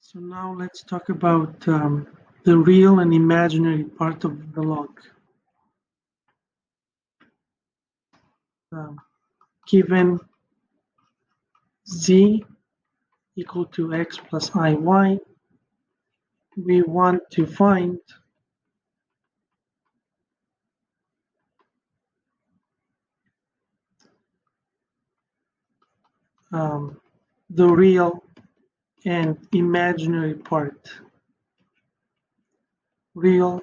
So now let's talk about the real and imaginary part of the log. Um, Given z equal to x plus iy, we want to find the real and imaginary part. Real,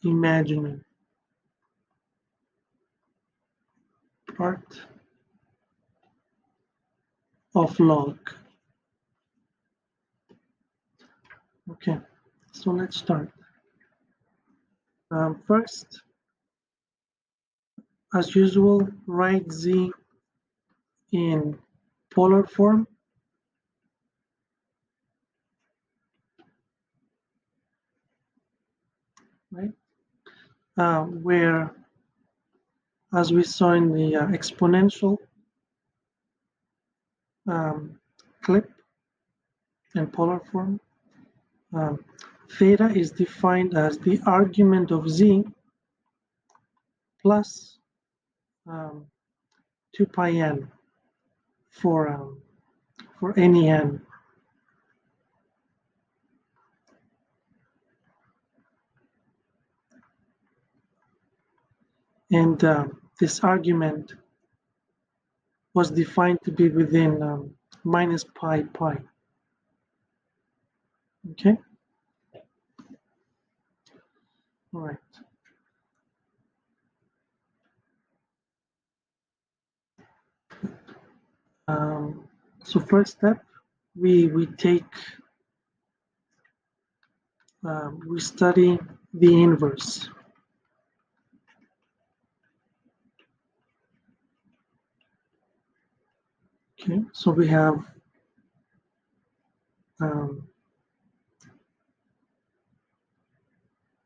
imaginary part of log. Okay, so let's start. First, as usual, write z in polar form. Right? Where, as we saw in the exponential clip in polar form, theta is defined as the argument of z plus 2 pi n for any n. And this argument was defined to be within minus pi. Okay? All right. So first step, we study the inverse. Okay, so we have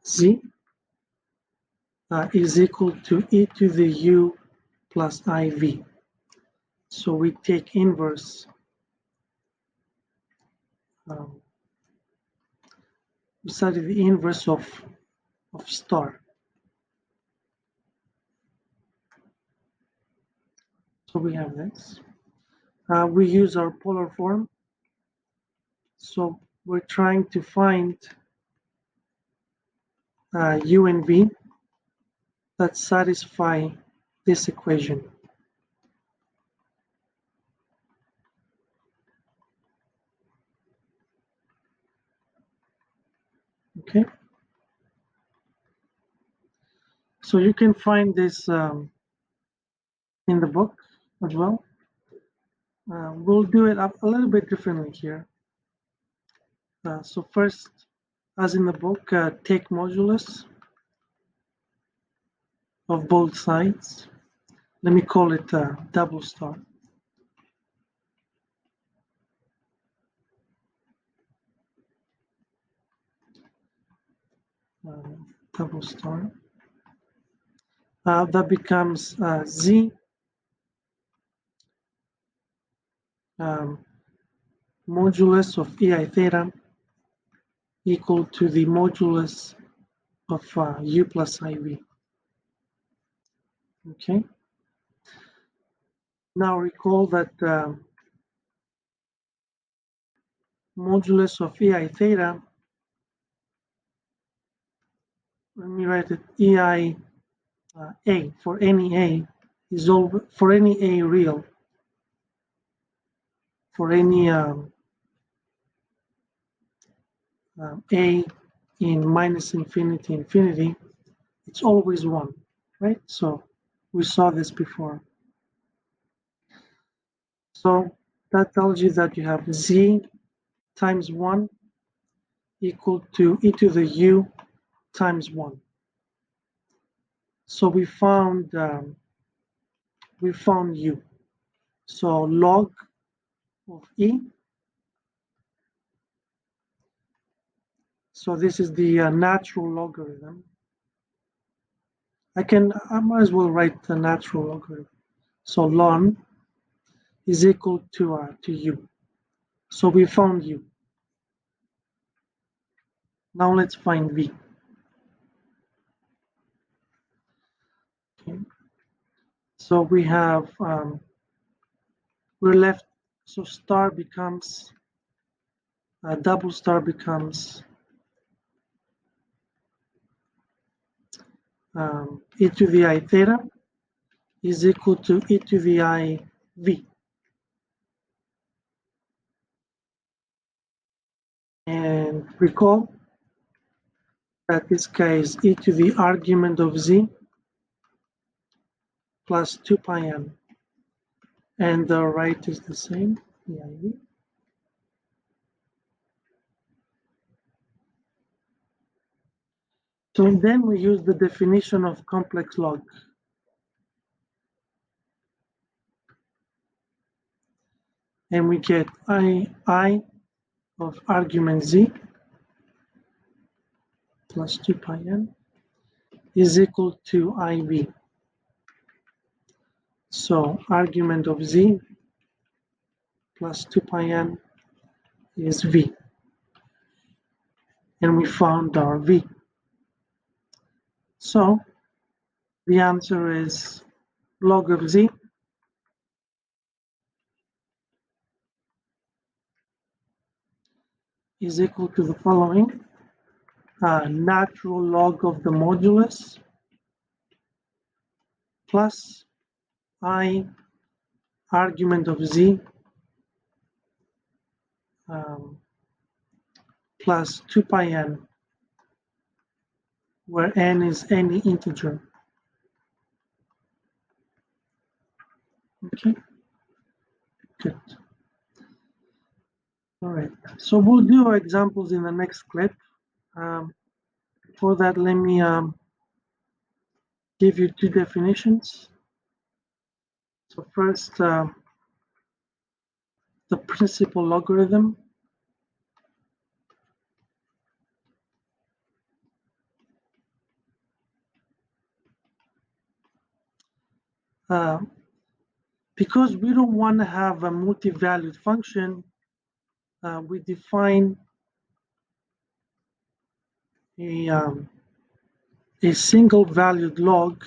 z is equal to e to the u plus iv. So we take inverse. We study the inverse of star. So we have this. We use our polar form. So we're trying to find u and v that satisfy this equation. Okay. So you can find this in the book as well. We'll do it a little bit differently here. So first, as in the book, take modulus of both sides. Let me call it double star. Double star. That becomes z modulus of ei theta equal to the modulus of u plus iv. Okay. Now recall that modulus of ei theta, let me write it, ei a, for any a, is over, for any a real, for any a in minus infinity, infinity, it's always 1, right? So we saw this before. So that tells you that you have z times 1 equal to e to the u times 1. So we found u. So log of e. So this is the natural logarithm. I might as well write the natural logarithm. So ln is equal to u. So we found u. Now let's find v. Okay. So we have, we're left, so star becomes, double star becomes e to the I theta is equal to e to the I v. And recall that this guy is e to the argument of z plus 2 pi n. And the right is the same, EIV. So then we use the definition of complex log. And we get I of argument z plus 2 pi n is equal to IV. So argument of z plus 2 pi n is v. And we found our v. So the answer is log of z is equal to the following. Natural log of the modulus plus I argument of z plus 2 pi n, where n is any integer. Okay, good. All right, so we'll do our examples in the next clip. Before that, let me give you two definitions. So first, the principal logarithm. Because we don't want to have a multi-valued function, we define a single valued log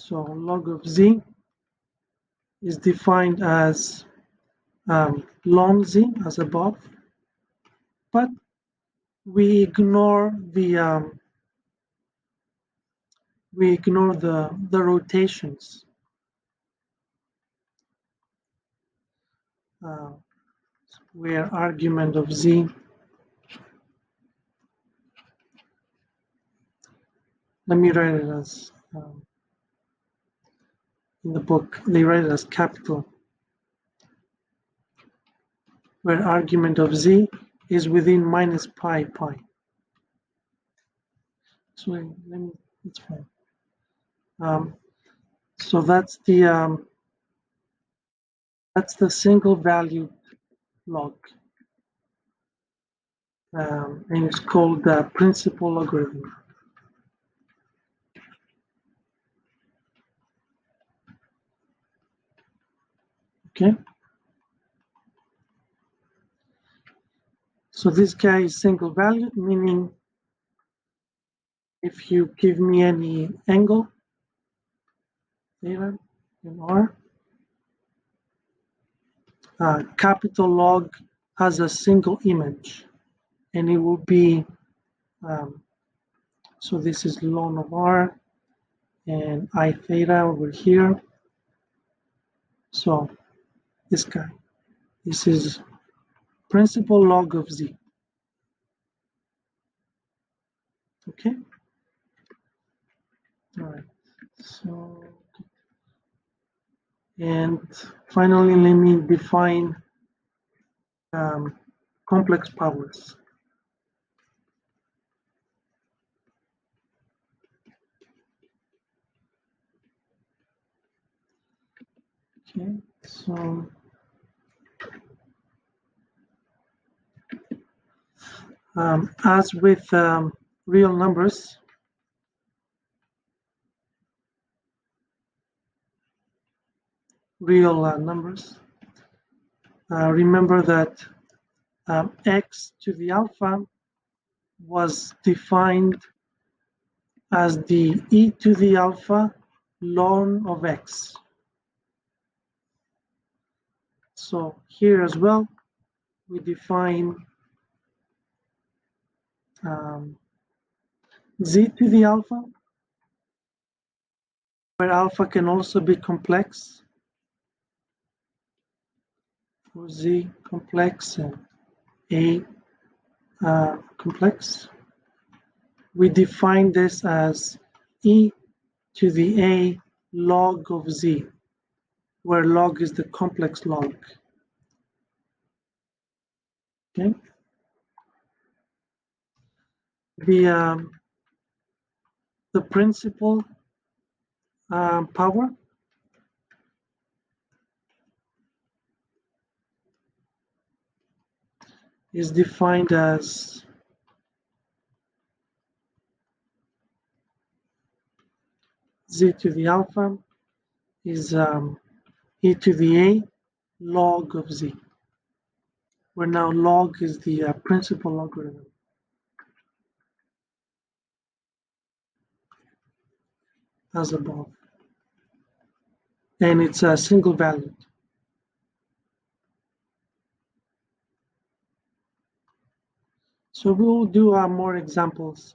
So log of z is defined as ln z as above, but we ignore the rotations. Where argument of z, let me write it as in the book, they write it as capital, where argument of z is within minus pi. So let me, it's fine. So that's the single valued log, and it's called the principal logarithm. Okay. So this guy is single valued, meaning if you give me any angle, theta and r, capital log has a single image, and it will be, so this is ln of r, and I theta over here. So this guy, this is principal log of z. Okay. All right. So, and finally, let me define complex powers. Okay, so as with real numbers, real numbers. Remember that x to the alpha was defined as the e to the alpha ln of x. So here as well, we define z to the alpha, where alpha can also be complex, for z complex and a complex. We define this as e to the a log of z, where log is the complex log. Okay. The principal power is defined as z to the alpha is e to the a log of z, where now log is the principal logarithm, as above. And it's a single valued. So we'll do more examples